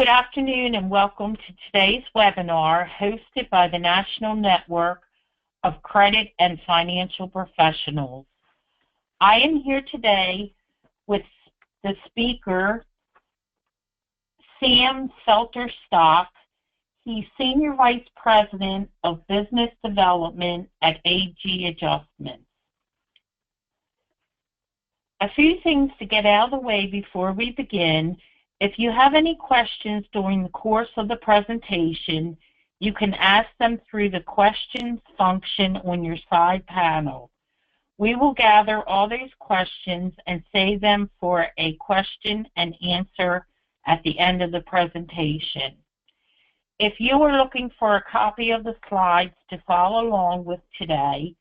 Good afternoon and welcome to today's webinar hosted by the National Network of Credit and Financial Professionals. I am here today with the speaker, Sam Selterstock. He's Senior Vice President of Business Development at AG Adjustments. A few things to get out of the way before we begin. If you have any questions during the course of the presentation, you can ask them through the questions function on your side panel. We will gather all these questions and save them for a question and answer at the end of the presentation. If you are looking for a copy of the slides to follow along with today,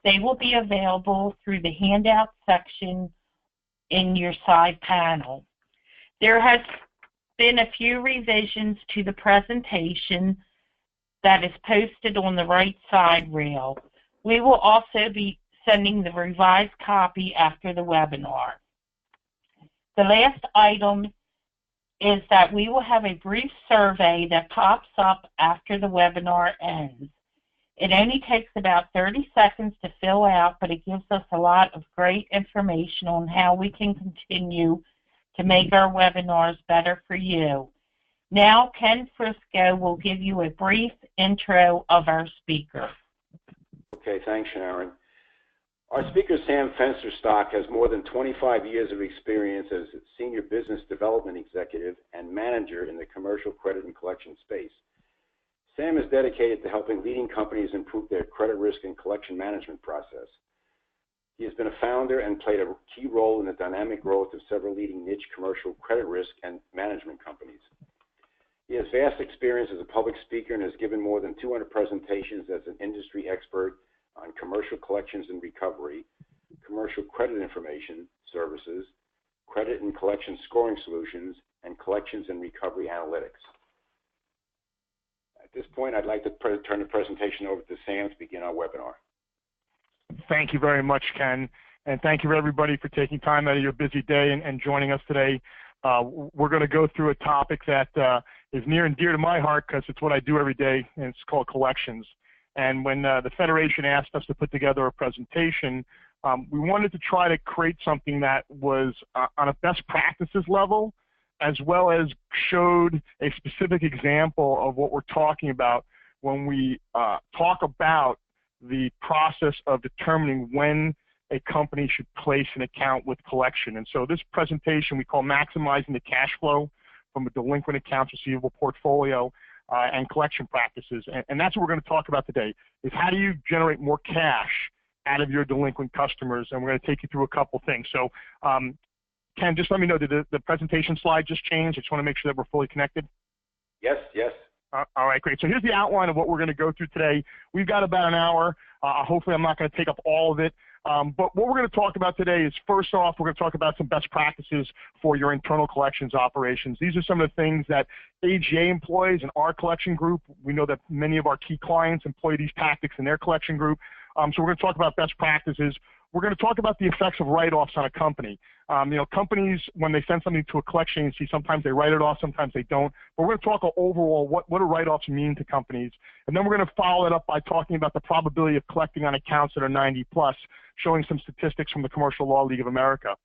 they will be available through the handout section in your side panel. There has been a few revisions to the presentation that is posted on the right side rail. We will also be sending the revised copy after the webinar. The last item is that we will have a brief survey that pops up after the webinar ends. It only takes about 30 seconds to fill out, but it gives us a lot of great information on how we can continue to make our webinars better for you. Now, Ken Frisco will give you a brief intro of our speaker. Okay, thanks, Sharon. Our speaker, Sam Fensterstock, has more than 25 years of experience as a Senior Business Development Executive and Manager in the commercial credit and collection space. Sam is dedicated to helping leading companies improve their credit risk and collection management process. He has been a founder and played a key role in the dynamic growth of several leading niche commercial credit risk and management companies. He has vast experience as a public speaker and has given more than 200 presentations as an industry expert on commercial collections and recovery, commercial credit information services, credit and collection scoring solutions, and collections and recovery analytics. At this point, I'd like to turn the presentation over to Sam to begin our webinar. Thank you very much, Ken, and thank you everybody for taking time out of your busy day and joining us today. We're going to go through a topic that is near and dear to my heart because it's what I do every day, and it's called collections. And when the Federation asked us to put together a presentation, we wanted to try to create something that was on a best practices level, as well as showed a specific example of what we're talking about when we talk about the process of determining when a company should place an account with collection. And so this presentation we call Maximizing the Cash Flow from a Delinquent Accounts Receivable Portfolio and Collection Practices. And that's what we're going to talk about today, is how do you generate more cash out of your delinquent customers, and we're going to take you through a couple things. So Ken, just let me know, did the presentation slide just change? I just want to make sure that we're fully connected. Yes, yes. All right, great. So here's the outline of what we're going to go through today. We've got about an hour. Hopefully I'm not going to take up all of it. But what we're going to talk about today is, first off, we're going to talk about some best practices for your internal collections operations. These are some of the things that AGA employs in our collection group. We know that many of our key clients employ these tactics in their collection group. So we're going to talk about best practices. We're going to talk about the effects of write-offs on a company. Companies, when they send something to a collection agency, sometimes they write it off, sometimes they don't. But we're going to talk overall what do write-offs mean to companies. And then we're going to follow it up by talking about the probability of collecting on accounts that are 90 plus, showing some statistics from the Commercial Law League of America.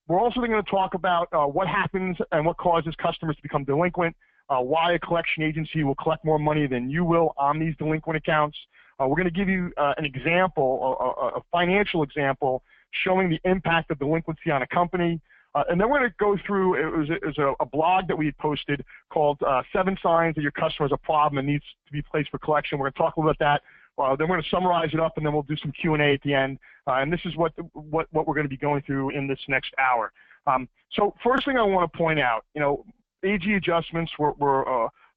We're also going to talk about what happens and what causes customers to become delinquent, why a collection agency will collect more money than you will on these delinquent accounts. We're going to give you an example, a financial example, showing the impact of delinquency on a company. And then we're going to go through, it was a blog that we had posted called 7 Signs That Your Customer Has a Problem and Needs to Be Placed for Collection. We're going to talk a little about that. Then we're going to summarize it up, and then we'll do some Q&A at the end. And this is what we're going to be going through in this next hour. So first thing I want to point out, AG Adjustments, we're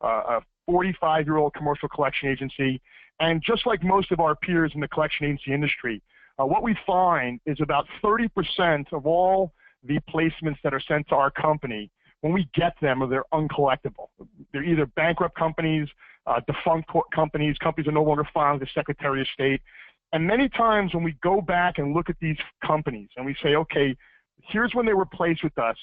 a 45-year-old commercial collection agency. And just like most of our peers in the collection agency industry, what we find is about 30% of all the placements that are sent to our company, when we get them, they're uncollectible. They're either bankrupt companies, defunct companies are no longer filed with the Secretary of State. And many times when we go back and look at these companies and we say, okay, here's when they were placed with us,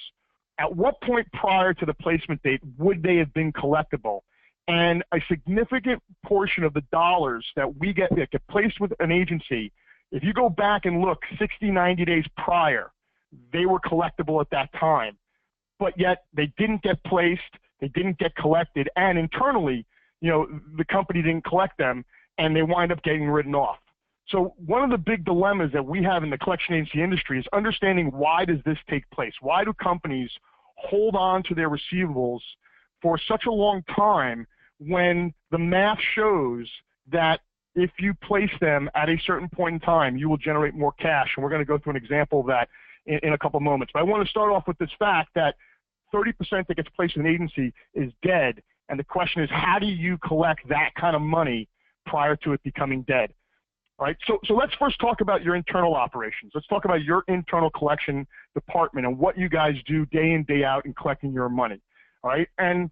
at what point prior to the placement date would they have been collectible? And a significant portion of the dollars that we get that get placed with an agency, if you go back and look 60, 90 days prior, they were collectible at that time. But yet they didn't get placed, they didn't get collected, and internally, the company didn't collect them, and they wind up getting written off. So one of the big dilemmas that we have in the collection agency industry is understanding, why does this take place? Why do companies hold on to their receivables for such a long time when the math shows that if you place them at a certain point in time, you will generate more cash? And we're going to go through an example of that in a couple of moments. But I want to start off with this fact that 30% that gets placed in an agency is dead. And the question is, how do you collect that kind of money prior to it becoming dead? All right, so let's first talk about your internal operations. Let's talk about your internal collection department and what you guys do day in, day out in collecting your money. All right, and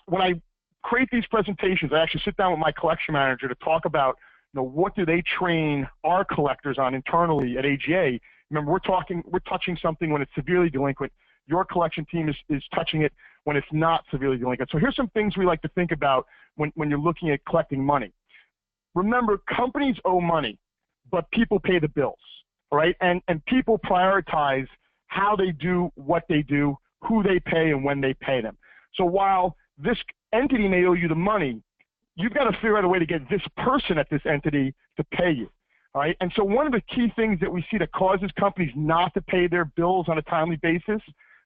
when I create these presentations, I actually sit down with my collection manager to talk about, what do they train our collectors on internally at AGA. Remember, we're touching something when it's severely delinquent. Your collection team is touching it when it's not severely delinquent. So here's some things we like to think about when you're looking at collecting money. Remember, companies owe money, but people pay the bills, all right? And people prioritize how they do what they do, who they pay, and when they pay them. So while this entity may owe you the money, you've got to figure out a way to get this person at this entity to pay you, all right? And so one of the key things that we see that causes companies not to pay their bills on a timely basis,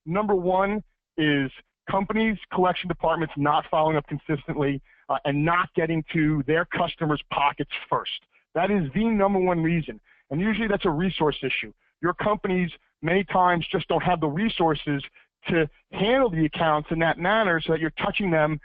number one is companies' collection departments not following up consistently and not getting to their customers' pockets first. That is the number one reason. And usually that's a resource issue. Your companies many times just don't have the resources to handle the accounts in that manner so that you're touching them,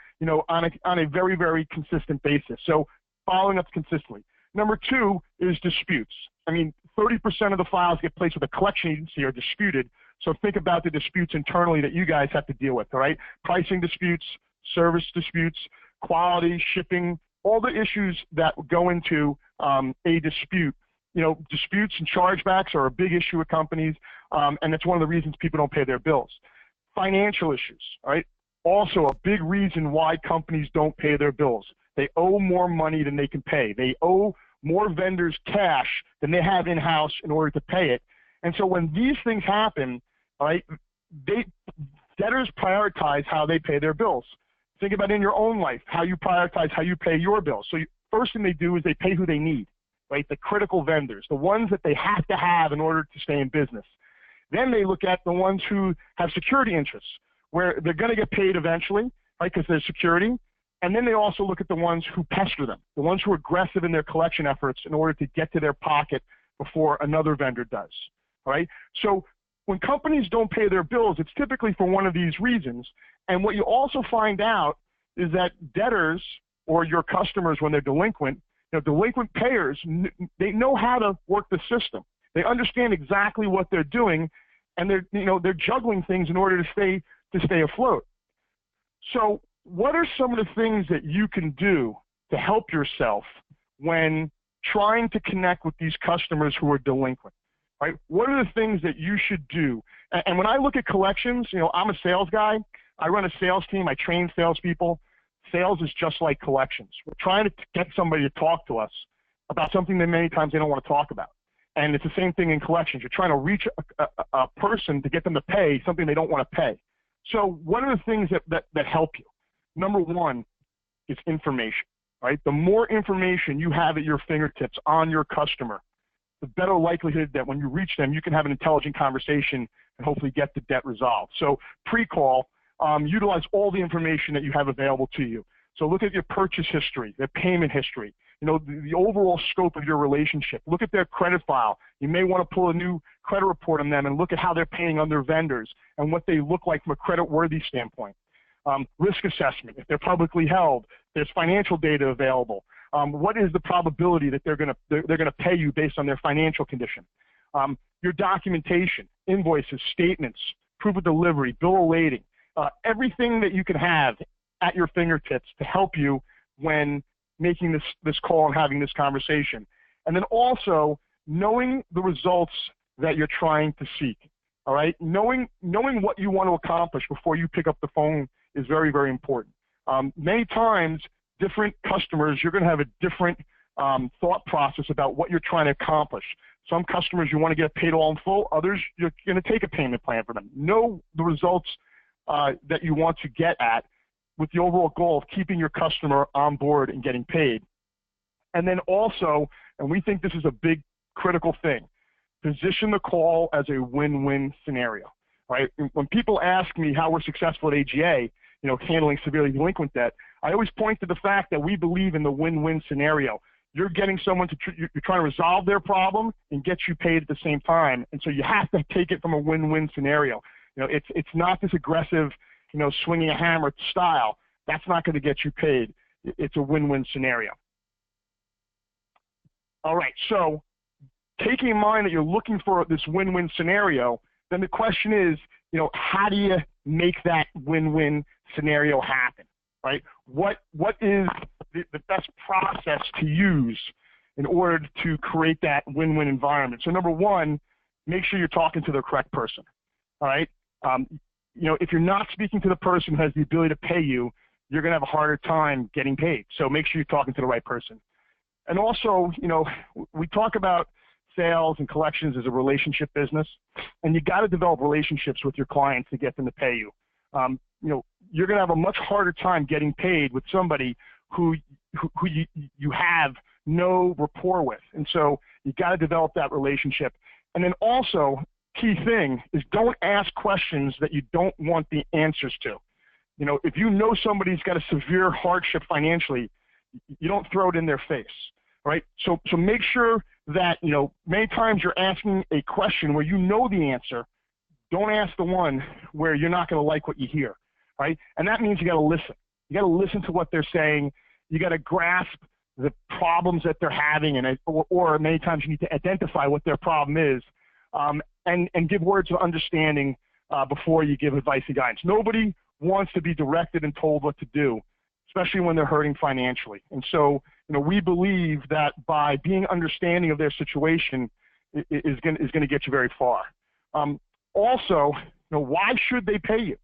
on a very, very consistent basis. So following up consistently. Number two is disputes. 30% of the files get placed with a collection agency are disputed. So think about the disputes internally that you guys have to deal with, all right? Pricing disputes, service disputes, quality, shipping, all the issues that go into a dispute. Disputes and chargebacks are a big issue with companies, and that's one of the reasons people don't pay their bills. Financial issues, all right? Also a big reason why companies don't pay their bills. They owe more money than they can pay. They owe more vendors cash than they have in-house in order to pay it. And so when these things happen, all right, debtors prioritize how they pay their bills. Think about in your own life, how you prioritize how you pay your bills. So first thing they do is they pay who they need, right? The critical vendors, the ones that they have to have in order to stay in business. Then they look at the ones who have security interests, where they're going to get paid eventually, right, because there's security. And then they also look at the ones who pester them, the ones who are aggressive in their collection efforts in order to get to their pocket before another vendor does, all right? So when companies don't pay their bills, it's typically for one of these reasons. And what you also find out is that debtors or your customers, when they're delinquent, delinquent payers, they know how to work the system. They understand exactly what they're doing, and they're juggling things in order to stay afloat. So what are some of the things that you can do to help yourself when trying to connect with these customers who are delinquent? Right? What are the things that you should do? And when I look at collections, I'm a sales guy. I run a sales team. I train salespeople. Sales is just like collections. We're trying to get somebody to talk to us about something that many times they don't want to talk about. And it's the same thing in collections. You're trying to reach a person to get them to pay something they don't want to pay. So what are the things that help you? Number one is information, right? The more information you have at your fingertips on your customer, the better likelihood that when you reach them, you can have an intelligent conversation and hopefully get the debt resolved. So pre-call, utilize all the information that you have available to you. So look at your purchase history, their payment history, the overall scope of your relationship. Look at their credit file. You may want to pull a new credit report on them and look at how they're paying other vendors and what they look like from a credit-worthy standpoint. Risk assessment, if they're publicly held, there's financial data available. What is the probability that they're gonna pay you based on their financial condition? Your documentation, invoices, statements, proof of delivery, bill of lading, everything that you can have at your fingertips to help you when making this call and having this conversation. And then also knowing the results that you're trying to seek. All right, knowing what you want to accomplish before you pick up the phone is very, very important. Many times, different customers, you're going to have a different thought process about what you're trying to accomplish. Some customers you want to get paid all in full, others you're going to take a payment plan for them. Know the results that you want to get at with the overall goal of keeping your customer on board and getting paid. And then also, and we think this is a big critical thing, position the call as a win-win scenario, right? When people ask me how we're successful at AGA, handling severely delinquent debt, I always point to the fact that we believe in the win-win scenario. You're getting someone you're trying to resolve their problem and get you paid at the same time. And so you have to take it from a win-win scenario. It's not this aggressive, swinging a hammer style. That's not going to get you paid. It's a win-win scenario. All right, so taking in mind that you're looking for this win-win scenario, then the question is, how do you make that win-win scenario happen, right? What is the best process to use in order to create that win-win environment? So number one, make sure you're talking to the correct person, all right? If you're not speaking to the person who has the ability to pay you, you're going to have a harder time getting paid. So make sure you're talking to the right person. And also, we talk about sales and collections as a relationship business, and you got to develop relationships with your clients to get them to pay you. You're going to have a much harder time getting paid with somebody who you have no rapport with. And so you got to develop that relationship. And then also, key thing is don't ask questions that you don't want the answers to. If you know somebody's got a severe hardship financially, you don't throw it in their face, right? So make sure that, many times you're asking a question where you know the answer. Don't ask the one where you're not going to like what you hear, right? And that means you got to listen. You got to listen to what they're saying. You got to grasp the problems that they're having, or many times you need to identify what their problem is, and give words of understanding before you give advice and guidance. Nobody wants to be directed and told what to do, especially when they're hurting financially. And so, we believe that by being understanding of their situation is going to get you very far. Also, why should they pay you?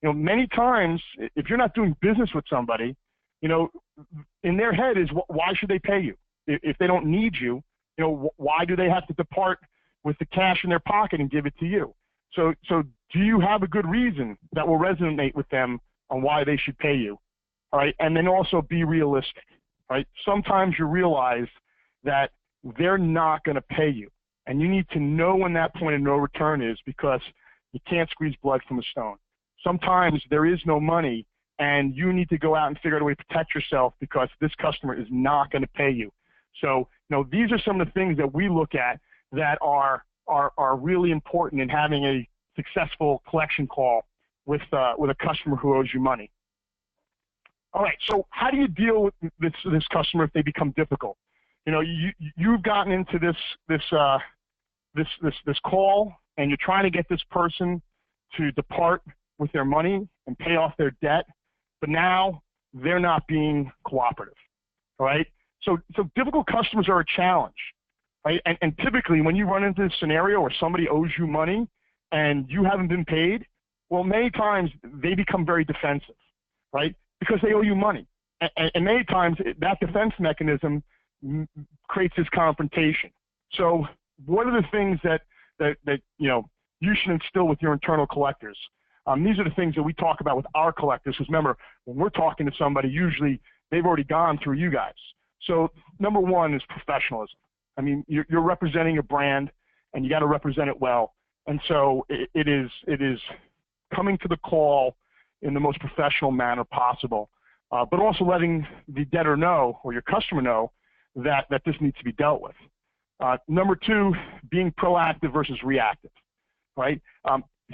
Many times, if you're not doing business with somebody, in their head is, why should they pay you? If they don't need you, why do they have to depart with the cash in their pocket and give it to you? So do you have a good reason that will resonate with them on why they should pay you? All right, and then also be realistic, right? Sometimes you realize that they're not going to pay you, and you need to know when that point of no return is, because you can't squeeze blood from a stone. Sometimes there is no money, and you need to go out and figure out a way to protect yourself because this customer is not going to pay you. So, these are some of the things that we look at that are really important in having a successful collection call with a customer who owes you money. All right, so how do you deal with this customer if they become difficult? You've gotten into this call, and you're trying to get this person to depart with their money and pay off their debt, but now they're not being cooperative. All right, so difficult customers are a challenge, right? And typically, when you run into this scenario where somebody owes you money and you haven't been paid, well, many times they become very defensive, right? Because they owe you money. And many times that defense mechanism creates this confrontation. So what are the things that you should instill with your internal collectors? These are the things that we talk about with our collectors, because remember, when we're talking to somebody, usually they've already gone through you guys. So number one is professionalism. I mean, you're representing a brand, and you got to represent it well. And so it is coming to the call in the most professional manner possible, but also letting the debtor know, or your customer know, that this needs to be dealt with. Number two, being proactive versus reactive, right?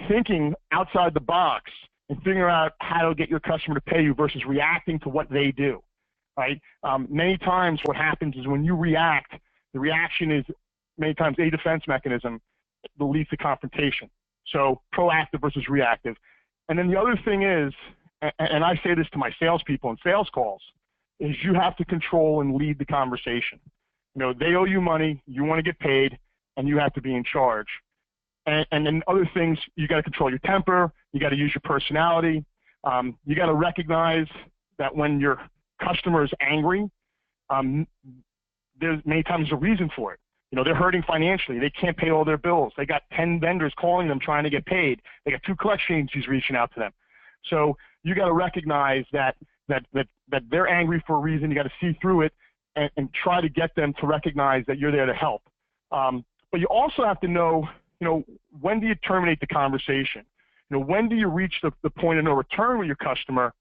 Thinking outside the box and figuring out how to get your customer to pay you versus reacting to what they do, right? Many times what happens is when you react, the reaction is many times a defense mechanism that leads to confrontation. So proactive versus reactive. And then the other thing is, and I say this to my salespeople in sales calls, is you have to control and lead the conversation. They owe you money, you want to get paid, and you have to be in charge. and then other things, you got to control your temper, you got to use your personality, you got to recognize that when your customer is angry, there's many times a reason for it. You know, they're hurting financially. They can't pay all their bills. They got 10 vendors calling them trying to get paid. They got 2 collection agencies reaching out to them. So you got to recognize that they're angry for a reason. You got to see through it and try to get them to recognize that you're there to help. But you also have to know, you know, when do you terminate the conversation? You know, when do you reach the point of no return with your customer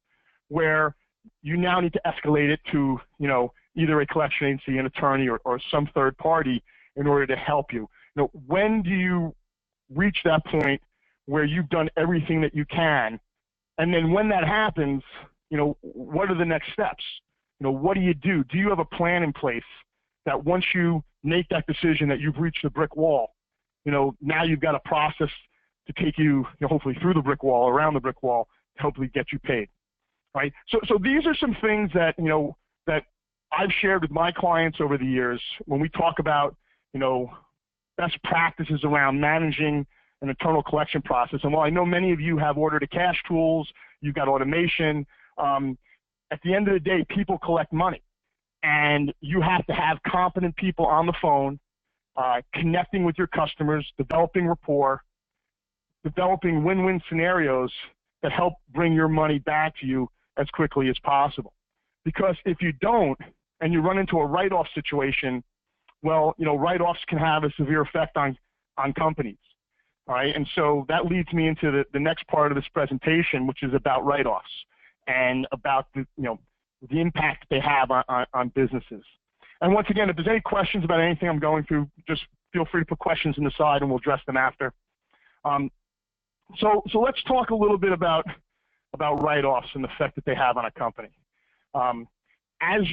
where you now need to escalate it to, you know, either a collection agency, an attorney, or some third party in order to help you? You know, when do you reach that point where you've done everything that you can? And then when that happens, you know, what are the next steps? You know, what do you do? Do you have a plan in place that once you make that decision that you've reached the brick wall, you know, now you've got a process to take you, know, hopefully through the brick wall, around the brick wall, to hopefully get you paid, right? So these are some things that, you know, that I've shared with my clients over the years when we talk about, you know, best practices around managing an internal collection process. And while I know many of you have order-to-cash tools, you've got automation, at the end of the day, people collect money. And you have to have competent people on the phone, connecting with your customers, developing rapport, developing win-win scenarios that help bring your money back to you as quickly as possible. Because if you don't, and you run into a write-off situation, well, you know, write-offs can have a severe effect on companies. All right, and so that leads me into the next part of this presentation, which is about write-offs and about the, you know, the impact they have on businesses. And once again, if there's any questions about anything I'm going through, just feel free to put questions in the side and we'll address them after. So let's talk a little bit about write-offs and the effect that they have on a company. As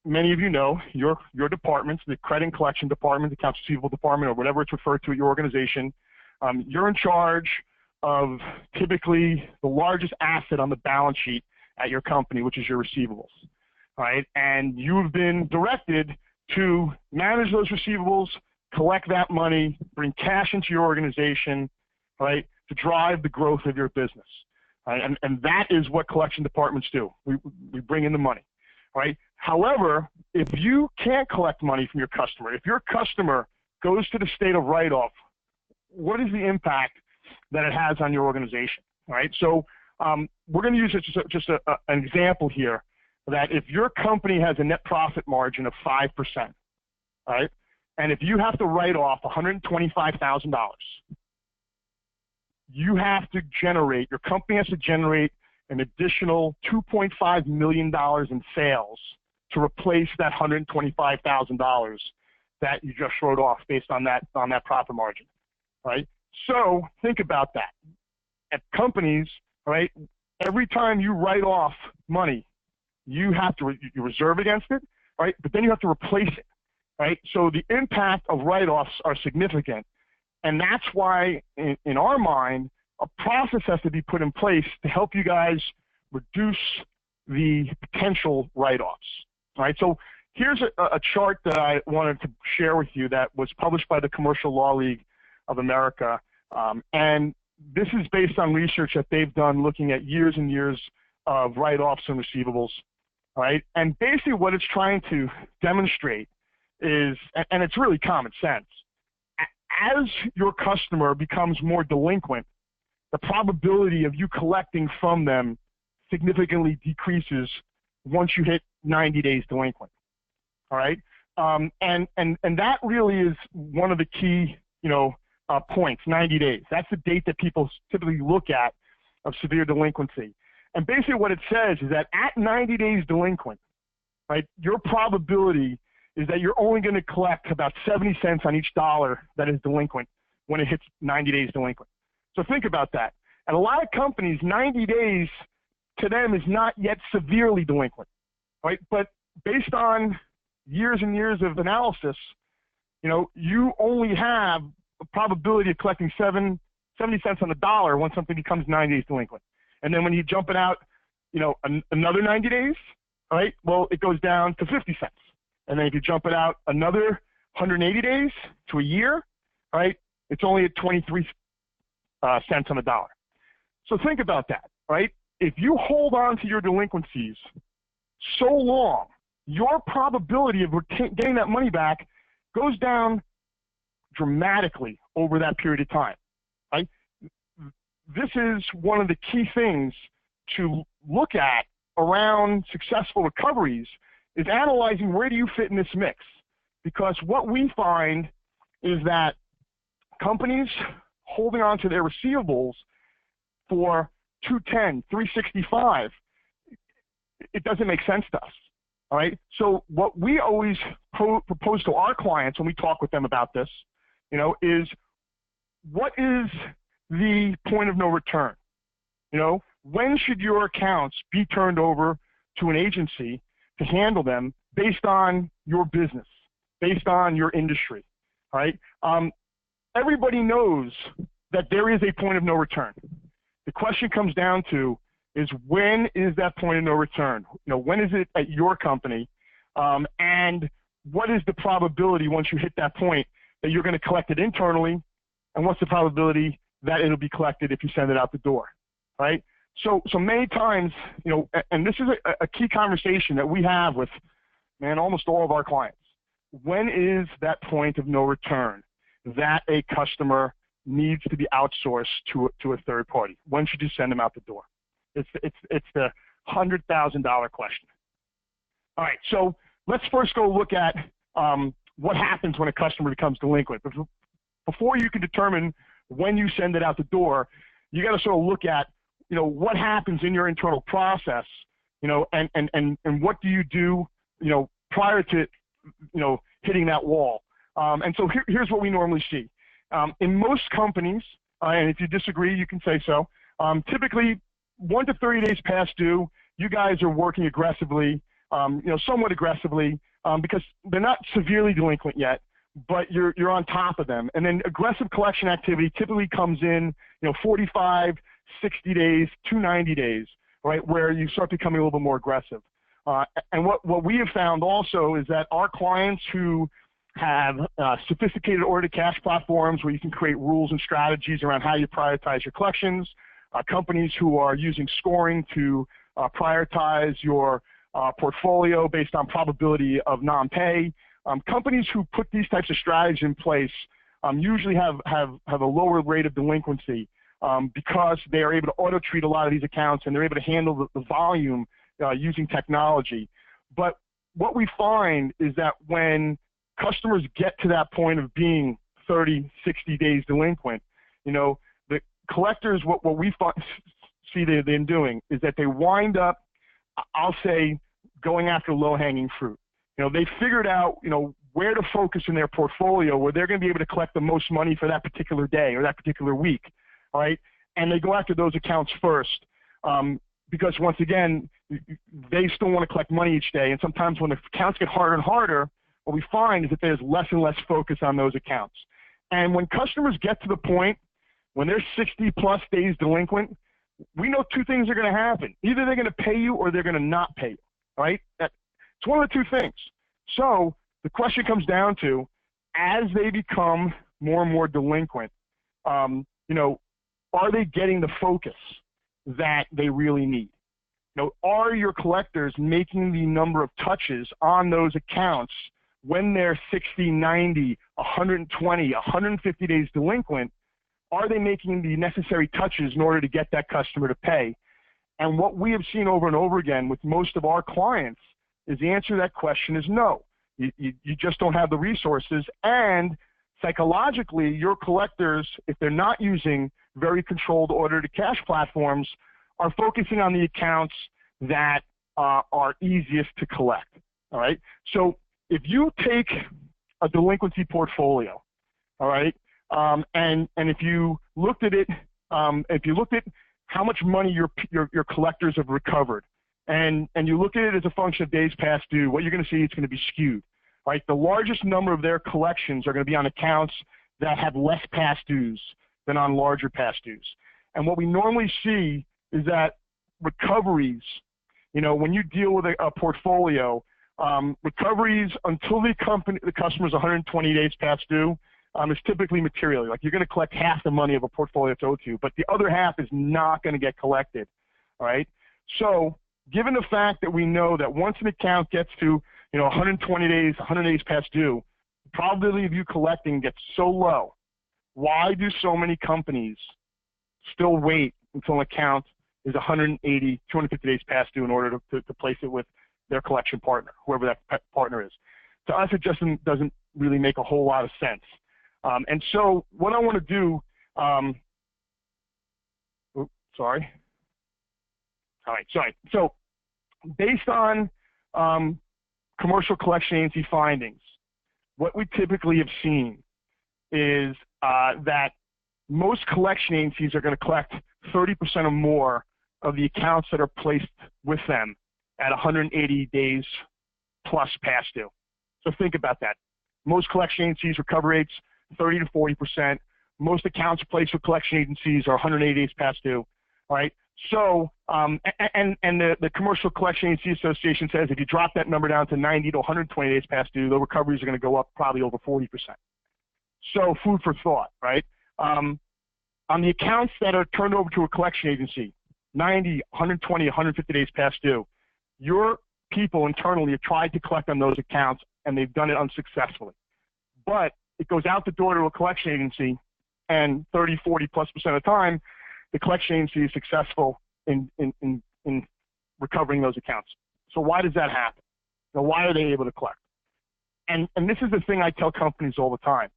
many of you know, your departments, the credit and collection department, the accounts receivable department, or whatever it's referred to at your organization, you're in charge of typically the largest asset on the balance sheet at your company, which is your receivables, right? And you've been directed to manage those receivables, collect that money, bring cash into your organization, right, to drive the growth of your business. Right? And that is what collection departments do. We bring in the money, right? However, if you can't collect money from your customer, if your customer goes to the state of write-off, what is the impact that it has on your organization, right? So we're going to use just an example here, that if your company has a net profit margin of 5%, right, and if you have to write off $125,000, you have to generate, your company has to generate an additional $2.5 million in sales to replace that $125,000 that you just wrote off based on that profit margin, right? So think about that. At companies, right, every time you write off money, you have to you reserve against it, right? But then you have to replace it, right? So the impact of write-offs are significant. And that's why, in our mind, a process has to be put in place to help you guys reduce the potential write-offs. Right? So here's a chart that I wanted to share with you that was published by the Commercial Law League of America. And this is based on research that they've done looking at years and years of write-offs and receivables. Right? And basically what it's trying to demonstrate is, and it's really common sense, as your customer becomes more delinquent, the probability of you collecting from them significantly decreases once you hit 90 days delinquent. All right, and that really is one of the key, you know, points. 90 days. That's the date that people typically look at of severe delinquency. And basically, what it says is that at 90 days delinquent, right, your probability is that you're only going to collect about 70 cents on each dollar that is delinquent when it hits 90 days delinquent. So think about that. At a lot of companies, 90 days to them is not yet severely delinquent, right? But based on years and years of analysis, you know, you only have a probability of collecting 70 cents on the dollar when something becomes 90 days delinquent. And then when you jump it out, you know, another 90 days, right? Well, it goes down to 50 cents. And then if you jump it out another 180 days to a year, right, it's only at 23 cents on the dollar. So think about that, right? If you hold on to your delinquencies so long, your probability of getting that money back goes down dramatically over that period of time, right? This is one of the key things to look at around successful recoveries is analyzing where do you fit in this mix. Because what we find is that companies holding on to their receivables for 210, 365, it doesn't make sense to us, all right? So what we always propose to our clients when we talk with them about this, is what is the point of no return? When should your accounts be turned over to an agency to handle them based on your business, based on your industry, all right? Everybody knows that there is a point of no return. The question comes down to is when is that point of no return? When is it at your company? And what is the probability once you hit that point that you're going to collect it internally? And what's the probability that it'll be collected if you send it out the door, right? So many times, and this is a key conversation that we have with, almost all of our clients. When is that point of no return that a customer needs to be outsourced to a third party? When should you send them out the door? It's the $100,000 question. All right, so let's first go look at what happens when a customer becomes delinquent. Before you can determine when you send it out the door, you got to sort of look at what happens in your internal process, and what do you do, prior to, hitting that wall. And so here's what we normally see. In most companies, and if you disagree, you can say so, typically 1 to 30 days past due, you guys are working aggressively, somewhat aggressively, because they're not severely delinquent yet, but you're on top of them. And then aggressive collection activity typically comes in, 45, 60 days to 90 days, right, where you start becoming a little bit more aggressive. And what we have found also is that our clients who have sophisticated order-to-cash platforms where you can create rules and strategies around how you prioritize your collections, companies who are using scoring to prioritize your portfolio based on probability of non-pay, companies who put these types of strategies in place usually have a lower rate of delinquency because they are able to auto-treat a lot of these accounts and they're able to handle the volume using technology. But what we find is that when customers get to that point of being 30, 60 days delinquent, the collectors, what we see them doing is that they wind up, I'll say, going after low-hanging fruit. They figured out, where to focus in their portfolio where they're going to be able to collect the most money for that particular day or that particular week, all right? And they go after those accounts first because, once again, they still want to collect money each day. And sometimes when the accounts get harder and harder, what we find is that there's less and less focus on those accounts. And when customers get to the point when they're 60-plus days delinquent, we know two things are going to happen. Either they're going to pay you or they're going to not pay you, right? It's one of the two things. So the question comes down to, as they become more and more delinquent, are they getting the focus that they really need? Are your collectors making the number of touches on those accounts when they're 60, 90, 120, 150 days delinquent? Are they making the necessary touches in order to get that customer to pay? And what we have seen over and over again with most of our clients is the answer to that question is no. You just don't have the resources. And psychologically, your collectors, if they're not using very controlled order-to-cash platforms, are focusing on the accounts that are easiest to collect, all right? So if you take a delinquency portfolio, all right, and if you looked at it, if you looked at how much money your collectors have recovered, and you look at it as a function of days past due, what you're going to see, it's going to be skewed, right? The largest number of their collections are going to be on accounts that have less past dues than on larger past dues. And what we normally see is that recoveries, when you deal with a portfolio, recoveries until the customer's 120 days past due, is typically material. Like you're going to collect half the money of a portfolio that's owed to you, but the other half is not going to get collected. All right. So given the fact that we know that once an account gets to 120 days, 100 days past due, the probability of you collecting gets so low. Why do so many companies still wait until an account is 180, 250 days past due in order to place it with their collection partner, whoever that partner is? To us, it just doesn't really make a whole lot of sense. And so what I want to do, sorry. All right, sorry. So based on commercial collection agency findings, what we typically have seen is that most collection agencies are going to collect 30% or more of the accounts that are placed with them at 180 days plus past due. So think about that. Most collection agencies recovery rates 30 to 40%. Most accounts placed with collection agencies are 180 days past due. All right. So and the Commercial Collection Agency Association says if you drop that number down to 90 to 120 days past due, the recoveries are going to go up probably over 40%. So food for thought, right? On the accounts that are turned over to a collection agency, 90, 120, 150 days past due, your people internally have tried to collect on those accounts and they've done it unsuccessfully. But it goes out the door to a collection agency, and 30, 40+% of the time, the collection agency is successful in recovering those accounts. So why does that happen? Now, why are they able to collect? And this is the thing I tell companies all the time.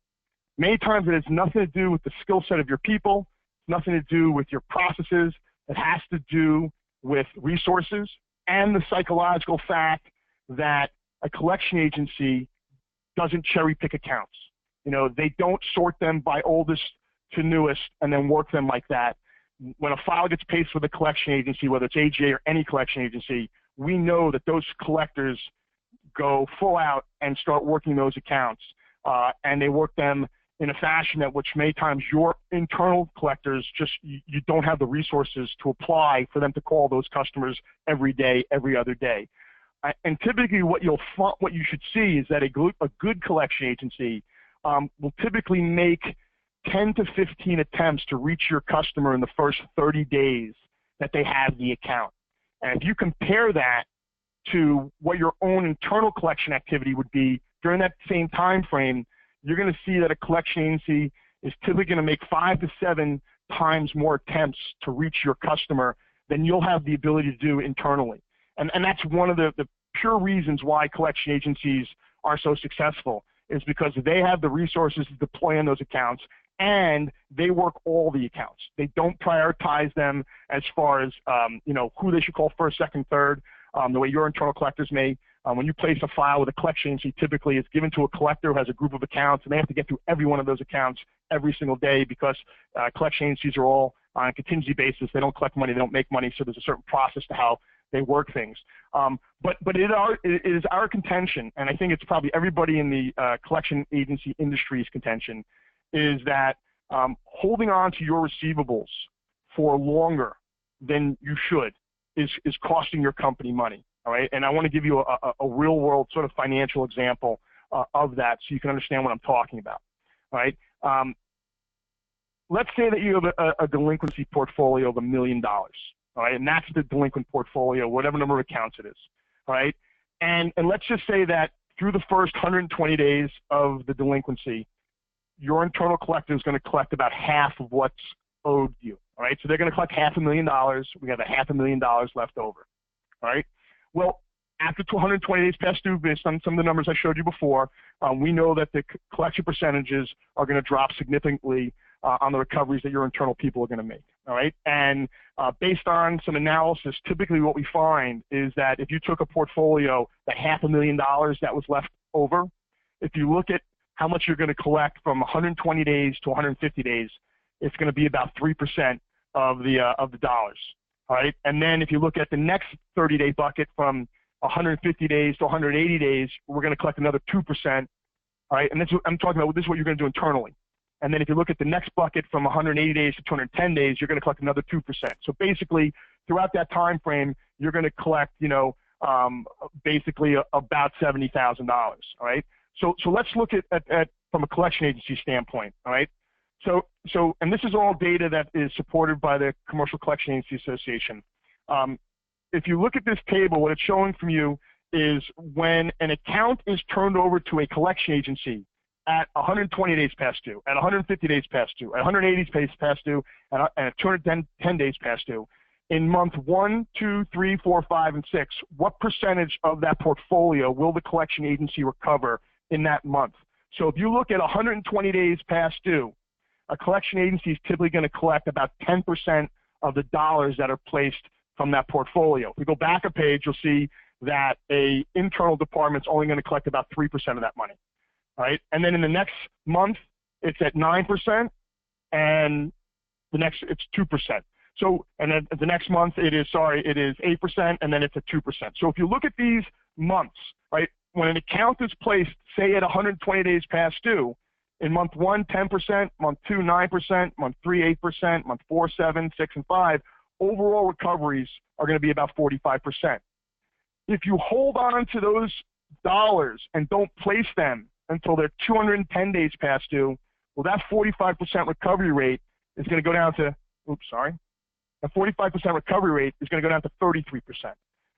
Many times it has nothing to do with the skill set of your people, nothing to do with your processes. It has to do with resources and the psychological fact that a collection agency doesn't cherry pick accounts. They don't sort them by oldest to newest and then work them like that. When a file gets placed with a collection agency, whether it's AGA or any collection agency, we know that those collectors go full out and start working those accounts. And they work them in a fashion that which many times your internal collectors you don't have the resources to apply for them to call those customers every day, every other day. And typically what you should see is that a good collection agency will typically make 10 to 15 attempts to reach your customer in the first 30 days that they have the account. And if you compare that to what your own internal collection activity would be during that same time frame, you're going to see that a collection agency is typically going to make 5 to 7 times more attempts to reach your customer than you'll have the ability to do internally. And that's one of the pure reasons why collection agencies are so successful, is because they have the resources to deploy on those accounts, and they work all the accounts. They don't prioritize them as far as who they should call first, second, third, the way your internal collectors may. When you place a file with a collection agency, typically it's given to a collector who has a group of accounts, and they have to get through every one of those accounts every single day because collection agencies are all on a contingency basis. They don't collect money, they don't make money, so there's a certain process to how they work things. But it is our contention, and I think it's probably everybody in the collection agency industry's contention, is that holding on to your receivables for longer than you should is costing your company money. All right, and I want to give you a real-world sort of financial example of that so you can understand what I'm talking about. All right, let's say that you have a delinquency portfolio of $1 million. All right, and that's the delinquent portfolio, whatever number of accounts it is. All right, and let's just say that through the first 120 days of the delinquency, your internal collector is going to collect about half of what's owed you. All right, so they're going to collect $500,000. We have $500,000 left over. All right. Well, after 220 days past due, based on some of the numbers I showed you before, we know that the collection percentages are going to drop significantly on the recoveries that your internal people are going to make. All right, and based on some analysis, typically what we find is that if you took a portfolio that $500,000 that was left over, if you look at how much you're going to collect from 120 days to 150 days, it's going to be about 3% of the dollars. All right, and then if you look at the next 30-day bucket from 150 days to 180 days, we're going to collect another 2%. All right, and that's what I'm talking about. This is what you're going to do internally. And then if you look at the next bucket from 180 days to 210 days, you're going to collect another 2%. So basically, throughout that time frame, you're going to collect, basically about $70,000. All right. So let's look at from a collection agency standpoint, all right? And this is all data that is supported by the Commercial Collection Agency Association. If you look at this table, what it's showing from you is when an account is turned over to a collection agency at 120 days past due, at 150 days past due, at 180 days past due, and at 210 days past due, in month 1, 2, 3, 4, 5, and 6, what percentage of that portfolio will the collection agency recover in that month? So if you look at 120 days past due, a collection agency is typically going to collect about 10% of the dollars that are placed from that portfolio. If we go back a page, you'll see that a internal department's only going to collect about 3% of that money, right? And then in the next month, it's at 9%, and the next it's 2%. So, and then the next month it is 8%, and then it's at 2%. So if you look at these months, right, when an account is placed, say at 120 days past due, in month 1, 10%, month 2, 9%, month 3, 8%, month 4, 7, 6, and 5, overall recoveries are going to be about 45%. If you hold on to those dollars and don't place them until they're 210 days past due, well, that 45% recovery rate is going to go down to, a 45% recovery rate is going to go down to 33%,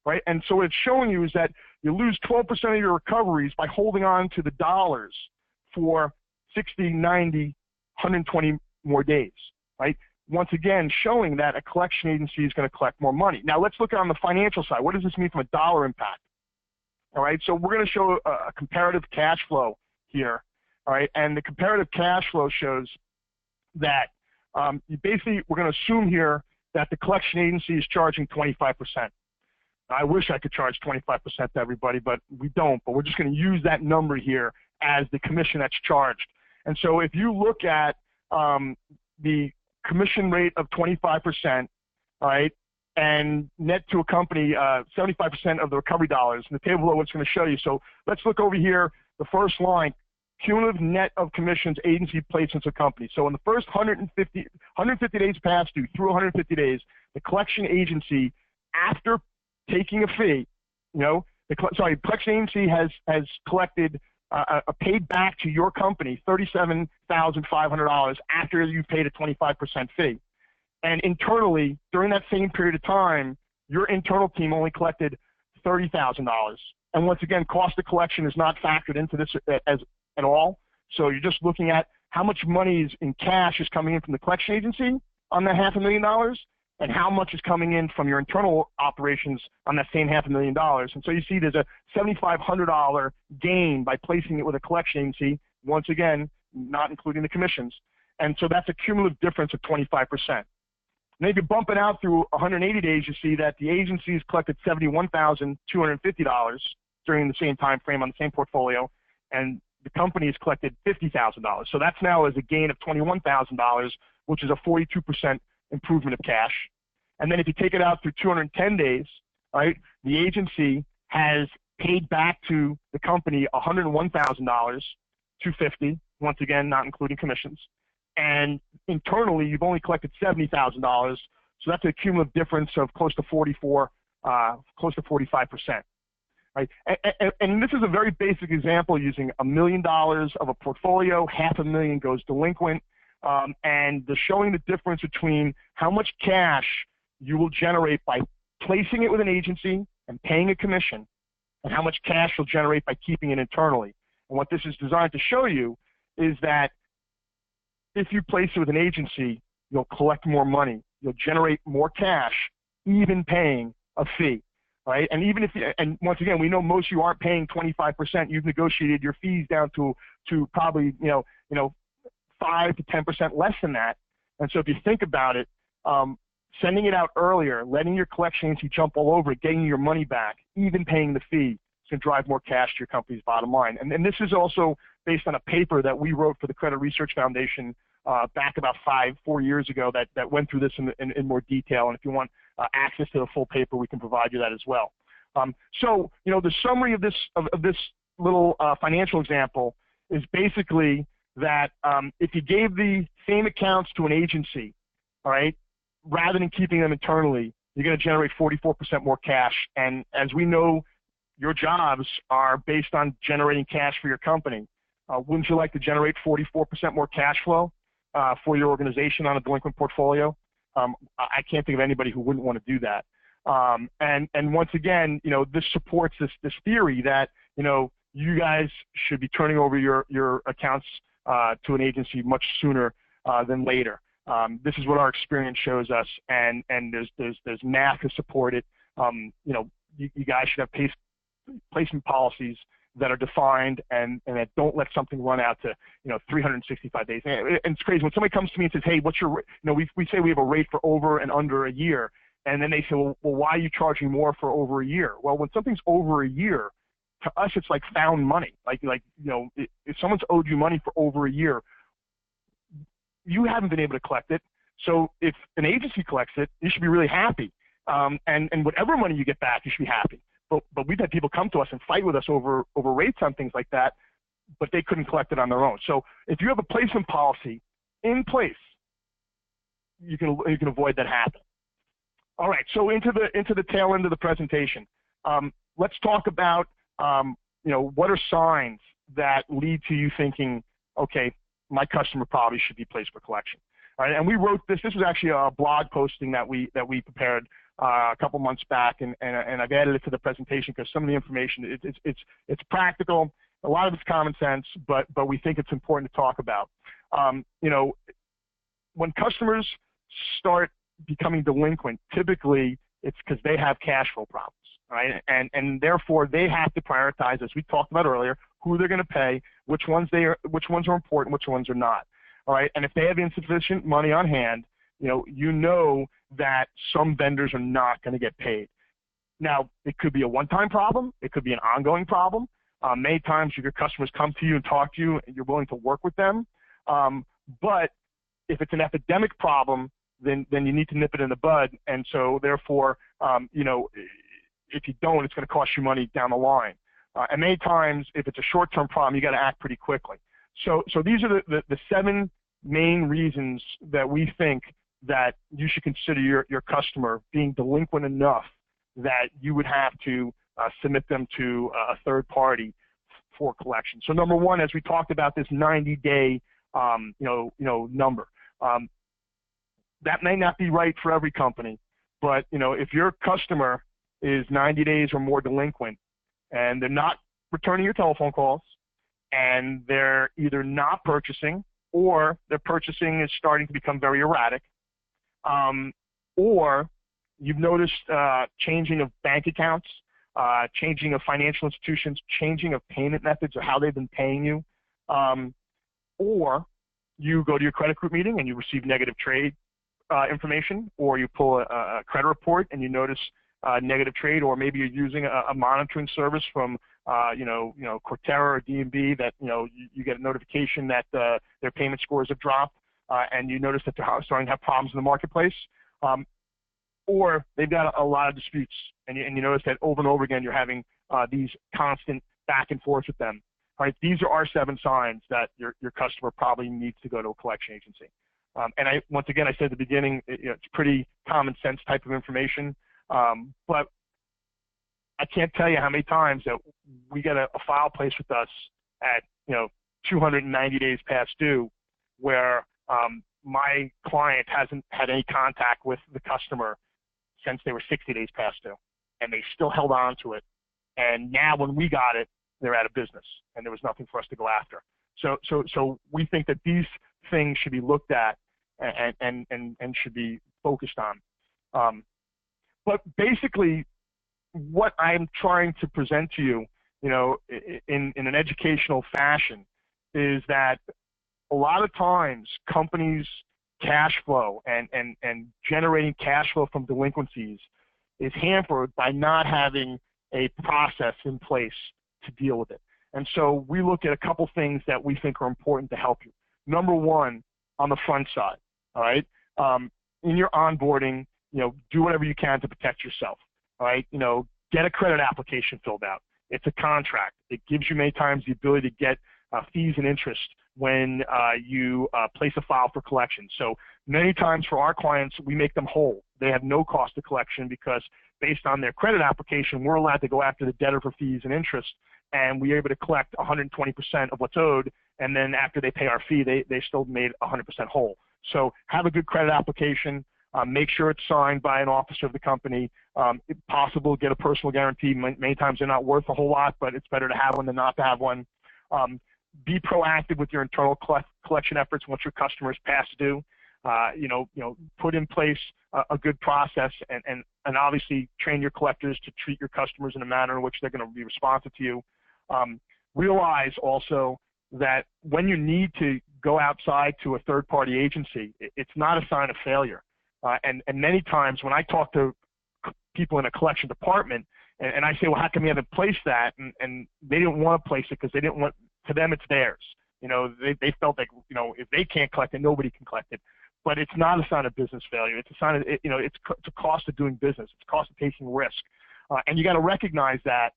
right? And so what it's showing you is that you lose 12% of your recoveries by holding on to the dollars for 60, 90, 120 more days, right? Once again, showing that a collection agency is going to collect more money. Now, let's look on the financial side. What does this mean from a dollar impact? All right, so we're going to show a comparative cash flow here, all right? And the comparative cash flow shows that we're going to assume here that the collection agency is charging 25%. I wish I could charge 25% to everybody, but we don't. But we're just going to use that number here as the commission that's charged. And so if you look at the commission rate of 25%, all right, and net to a company 75% of the recovery dollars, in the table below, what's going to show you. So let's look over here, the first line, cumulative net of commissions agency placements of company. So in the first 150 days past due through 150 days, the collection agency, after taking a fee, the collection agency has collected paid back to your company $37,500 after you've paid a 25% fee. And internally, during that same period of time, your internal team only collected $30,000. And once again, cost of collection is not factored into this at all. So you're just looking at how much money in cash is coming in from the collection agency on that $500,000, and how much is coming in from your internal operations on that same $500,000. And so you see there's a $7,500 gain by placing it with a collection agency, once again, not including the commissions. And so that's a cumulative difference of 25%. And if you bump it out through 180 days, you see that the agencies collected $71,250 during the same time frame on the same portfolio, and the company has collected $50,000. So that's now as a gain of $21,000, which is a 42% improvement of cash. And then if you take it out through 210 days, right, the agency has paid back to the company $101,000, $250, once again, not including commissions. And internally, you've only collected $70,000, so that's a cumulative difference of close to 45%. Right? And this is a very basic example using $1 million of a portfolio, $500,000 goes delinquent, and showing the difference between how much cash you will generate by placing it with an agency and paying a commission, and how much cash you'll generate by keeping it internally. And what this is designed to show you is that if you place it with an agency, you'll collect more money, you'll generate more cash, even paying a fee. Right, and even if, and once again, we know most of you aren't paying 25%. You've negotiated your fees down to probably 5 to 10% less than that. And so if you think about it, sending it out earlier, letting your collection agency jump all over it, getting your money back, even paying the fee, is going to drive more cash to your company's bottom line. And this is also based on a paper that we wrote for the Credit Research Foundation back about 4 years ago that went through this in more detail. And if you want access to the full paper, we can provide you that as well. So, the summary of this little financial example is basically that if you gave the same accounts to an agency, all right, rather than keeping them internally, you're going to generate 44% more cash. And as we know, your jobs are based on generating cash for your company. Wouldn't you like to generate 44% more cash flow for your organization on a delinquent portfolio? I can't think of anybody who wouldn't want to do that. And once again, this supports this theory that, you guys should be turning over your accounts to an agency much sooner than later. This is what our experience shows us, and there's math to support it. You guys should have placement policies that are defined and that don't let something run out to 365 days. And it's crazy when somebody comes to me and says, "Hey, what's your?" We say we have a rate for over and under a year, and then they say, "Well, why are you charging more for over a year?" Well, when something's over a year, to us it's like found money. If someone's owed you money for over a year, you haven't been able to collect it. So if an agency collects it, you should be really happy. And whatever money you get back, you should be happy. But we've had people come to us and fight with us over rates on things like that, but they couldn't collect it on their own. So if you have a placement policy in place, you can avoid that happening. All right, so into the tail end of the presentation, let's talk about what are signs that lead to you thinking, okay, my customer probably should be placed for collection. All right, and we wrote this. This was actually a blog posting that we prepared a couple months back, and I've added it to the presentation because some of the information it's practical, a lot of it's common sense, but we think it's important to talk about. When customers start becoming delinquent, typically it's because they have cash flow problems, right? And therefore they have to prioritize, as we talked about earlier, who they're going to pay, which ones are important, which ones are not. All right, and if they have insufficient money on hand, you know that some vendors are not going to get paid. Now, it could be a one-time problem. It could be an ongoing problem. Many times your customers come to you and talk to you, and you're willing to work with them. But if it's an epidemic problem, then you need to nip it in the bud. And so, therefore, if you don't, it's going to cost you money down the line. And many times, if it's a short-term problem, you got to act pretty quickly. So these are the 7 main reasons that we think that you should consider your customer being delinquent enough that you would have to submit them to a third party for collection. So number 1, as we talked about, this 90-day number. That may not be right for every company, but if your customer is 90 days or more delinquent and they're not returning your telephone calls and they're either not purchasing or their purchasing is starting to become very erratic, or you've noticed changing of bank accounts, changing of financial institutions, changing of payment methods or how they've been paying you, or you go to your credit group meeting and you receive negative trade information, or you pull a credit report and you notice negative trade, or maybe you're using a monitoring service from Cortera or D&B that you get a notification that their payment scores have dropped, and you notice that they're starting to have problems in the marketplace, or they've got a lot of disputes, and you notice that over and over again you're having these constant back and forth with them. All right, these are our 7 signs that your customer probably needs to go to a collection agency. And once again, I said at the beginning, it's pretty common sense type of information, but I can't tell you how many times that we get a file placed with us at 290 days past due, where my client hasn't had any contact with the customer since they were 60 days past due, and they still held on to it. And now when we got it, they're out of business, and there was nothing for us to go after. So we think that these things should be looked at and should be focused on. But basically, what I'm trying to present to you, in an educational fashion, is that a lot of times companies' cash flow and generating cash flow from delinquencies is hampered by not having a process in place to deal with it. And so we look at a couple things that we think are important to help you. Number 1, on the front side, all right? In your onboarding, do whatever you can to protect yourself, all right? Get a credit application filled out. It's a contract. It gives you many times the ability to get fees and interest when you place a file for collection. So many times for our clients, we make them whole. They have no cost of collection because based on their credit application, we're allowed to go after the debtor for fees and interest, and we're able to collect 120% of what's owed, and then after they pay our fee, they still made 100% whole. So have a good credit application. Make sure it's signed by an officer of the company. If possible, get a personal guarantee. Many times they're not worth a whole lot, but it's better to have one than not to have one. Be proactive with your internal collection efforts once your customers past due. Put in place a good process and obviously train your collectors to treat your customers in a manner in which they're going to be responsive to you. Realize also that when you need to go outside to a third-party agency, it's not a sign of failure. And many times when I talk to people in a collection department and I say, well, how come you haven't placed that? And they didn't want to place it because they didn't want, to them it's theirs. They felt like, if they can't collect it, nobody can collect it. But it's not a sign of business failure. It's a sign of, it's a cost of doing business. It's a cost of taking risk. And you got to recognize that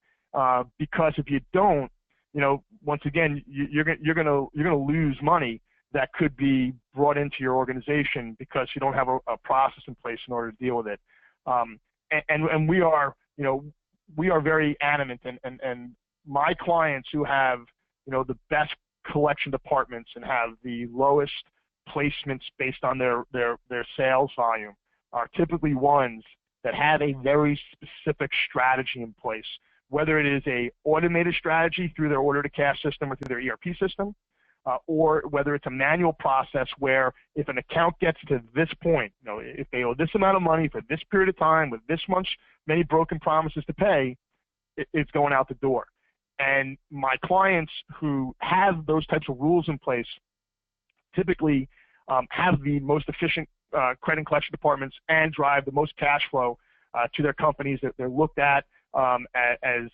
because if you don't, once again, you're gonna lose money that could be brought into your organization because you don't have a process in place in order to deal with it. And we are, we are very adamant, and my clients who have, the best collection departments and have the lowest placements based on their sales volume are typically ones that have a very specific strategy in place, whether it is a automated strategy through their order to cash system or through their ERP system, or whether it's a manual process where if an account gets to this point, if they owe this amount of money for this period of time with this many broken promises to pay, it's going out the door. And my clients who have those types of rules in place typically have the most efficient credit and collection departments and drive the most cash flow to their companies. That they're looked at as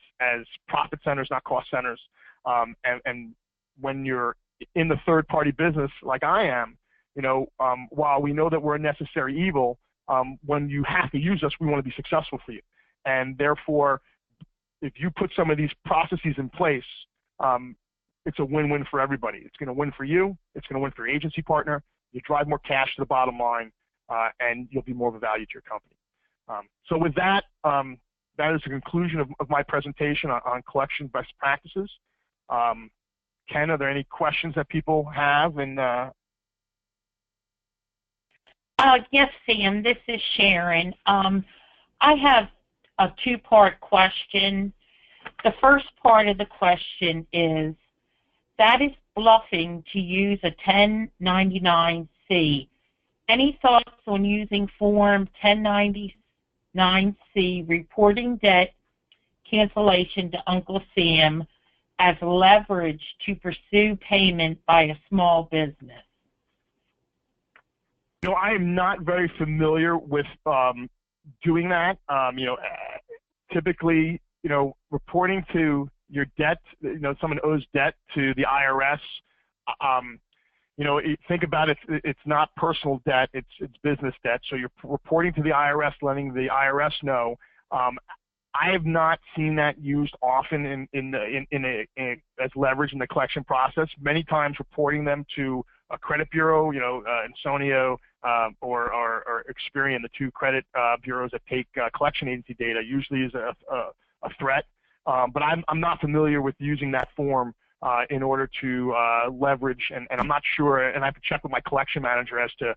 profit centers, not cost centers. And when you're in the third-party business like I am, while we know that we're a necessary evil, when you have to use us, we want to be successful for you. And therefore, if you put some of these processes in place, it's a win-win for everybody. It's going to win for you. It's going to win for your agency partner. You drive more cash to the bottom line, and you'll be more of a value to your company. So with that, that is the conclusion of my presentation on collection best practices. Ken, are there any questions that people have? And yes, Sam, this is Sharon. I have a two-part question. The first part of the question is, that is bluffing to use a 1099-C. Any thoughts on using Form 1099-C, reporting debt cancellation to Uncle Sam as leverage to pursue payment by a small business? I am not very familiar with doing that. Typically, reporting to your debt, someone owes debt to the IRS. Think about it. It's not personal debt; it's business debt. So you're reporting to the IRS, letting the IRS know. I have not seen that used often as leverage in the collection process. Many times, reporting them to a credit bureau, Insonio or Experian, the two credit bureaus that take collection agency data, usually is a threat. But I'm not familiar with using that form in order to leverage, and I'm not sure, and I have to check with my collection manager as to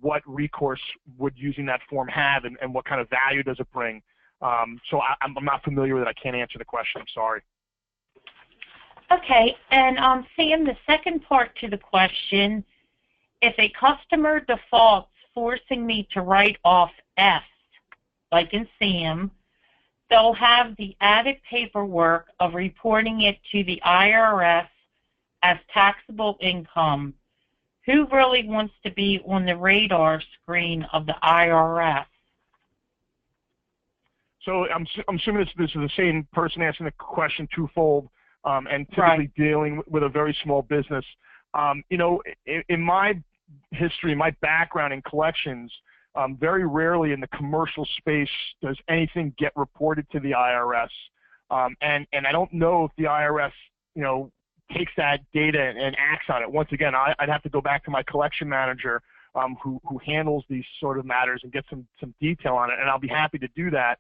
what recourse would using that form have, and what kind of value does it bring. So I'm not familiar with it. I can't answer the question. I'm sorry. Okay, and Sam, the second part to the question, if a customer defaults, forcing me to write off S, like in Sam, they'll have the added paperwork of reporting it to the IRS as taxable income. Who really wants to be on the radar screen of the IRS? So I'm assuming this is the same person asking the question twofold, and typically dealing with a very small business. In my history, my background in collections, very rarely in the commercial space does anything get reported to the IRS. And I don't know if the IRS, takes that data and acts on it. Once again, I'd have to go back to my collection manager who handles these sort of matters and get some detail on it, and I'll be happy to do that.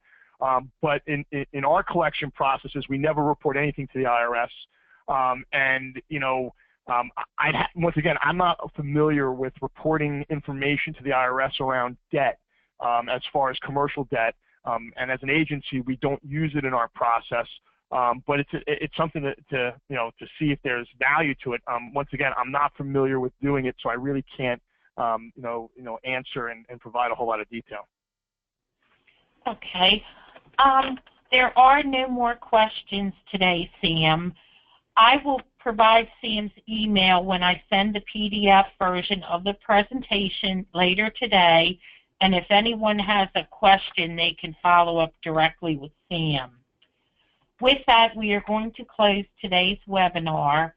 But in our collection processes, we never report anything to the IRS. And, you know, once again, I'm not familiar with reporting information to the IRS around debt as far as commercial debt. And as an agency, we don't use it in our process. But it's something to see if there's value to it. Once again, I'm not familiar with doing it, so I really can't answer and provide a whole lot of detail. Okay. There are no more questions today, Sam. I will provide Sam's email when I send the PDF version of the presentation later today, and if anyone has a question, they can follow up directly with Sam. With that, we are going to close today's webinar.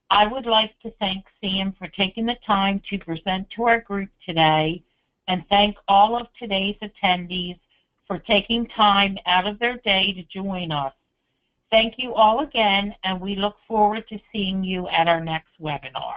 I would like to thank Sam for taking the time to present to our group today, and thank all of today's attendees for taking time out of their day to join us. Thank you all again, and we look forward to seeing you at our next webinar.